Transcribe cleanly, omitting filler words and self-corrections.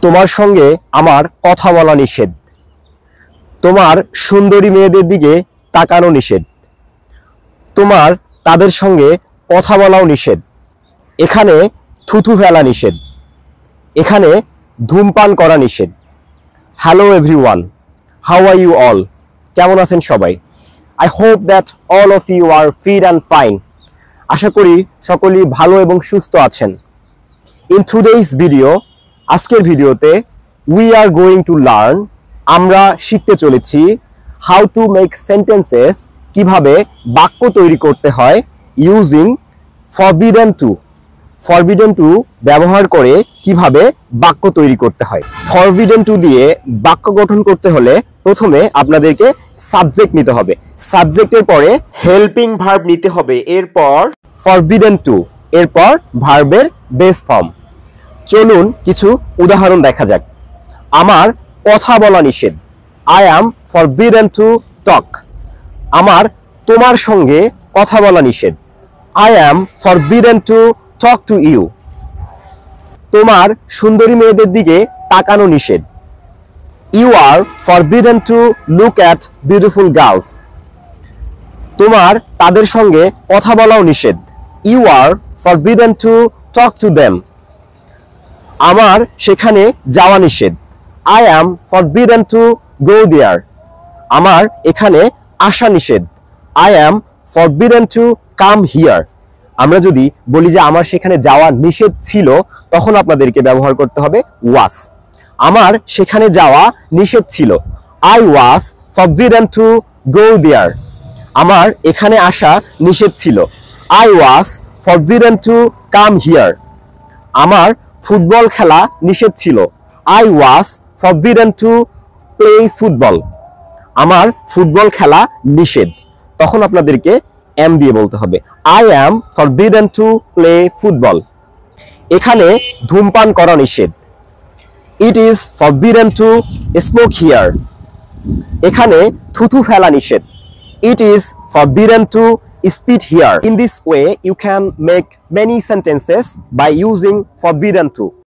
তোমার সঙ্গে আমার কথা বলা নিষেধ। তোমার সুন্দরী মেয়েদের দিকে তাকানো নিষেধ। তোমার তাদের সঙ্গে কথা বলাও নিষেধ। এখানে থুথু ফেলা নিষেধ। এখানে ধূমপান করা নিষেধ। Hello everyone, how are you all? কেমন আছেন সবাই? I hope that all of you are fit and fine. আশা করি সকলেই ভালো এবং সুস্থ আছেন। ইন টুডেইস ভিডিও, আজকের ভিডিওতে we are going to learn, আমরা শিখতে চলেছি হাউ টু মেক সেন্টেন্সেস, কিভাবে বাক্য তৈরি করতে হয় using forbidden two. Forbidden two ব্যবহার করে কিভাবে বাক্য তৈরি করতে হয়। ফরবিডেন টু দিয়ে বাক্য গঠন করতে হলে প্রথমে আপনাদেরকে সাবজেক্ট নিতে হবে, সাবজেক্টের পরে হেল্পিং ভার্ব নিতে হবে, এরপর ফরবিডেন টু, এরপর ভার্বের বেস ফর্ম। চলুন কিছু উদাহরণ দেখা যাক। আমার কথা বলা নিষেধ, I am forbidden to talk. আমার তোমার সঙ্গে কথা বলা নিষেধ, I am forbidden to talk to you. তোমার সুন্দরী মেয়েদের দিকে তাকানো নিষেধ, you are forbidden to look at beautiful girls. তোমার তাদের সঙ্গে কথা বলাও নিষেধ, you are forbidden to talk to them. আমার সেখানে যাওয়া নিষেধ, I am forbidden to go there. আমার এখানে আসা নিষেধ, I am forbidden to come here. আমরা যদি বলি যে আমার সেখানে যাওয়া নিষেধ ছিল, তখন আপনাদেরকে ব্যবহার করতে হবে ওয়াজ। আমার সেখানে যাওয়া নিষেধ ছিল, I was forbidden to go there. আমার এখানে আসা নিষেধ ছিল, I was forbidden to come here. আমার ফুটবল খেলা নিষেধ ছিল, I was forbidden to play football. আমার ফুটবল খেলা নিষেধ, তখন আপনাদেরকে এম দিয়ে বলতে হবে, I am forbidden to play football. এখানে ধূমপান করা নিষেধ, it is forbidden to smoke here. এখানে থুথু ফেলা নিষেধ, it is forbidden to spit here. In this way, you can make many sentences by using forbidden to.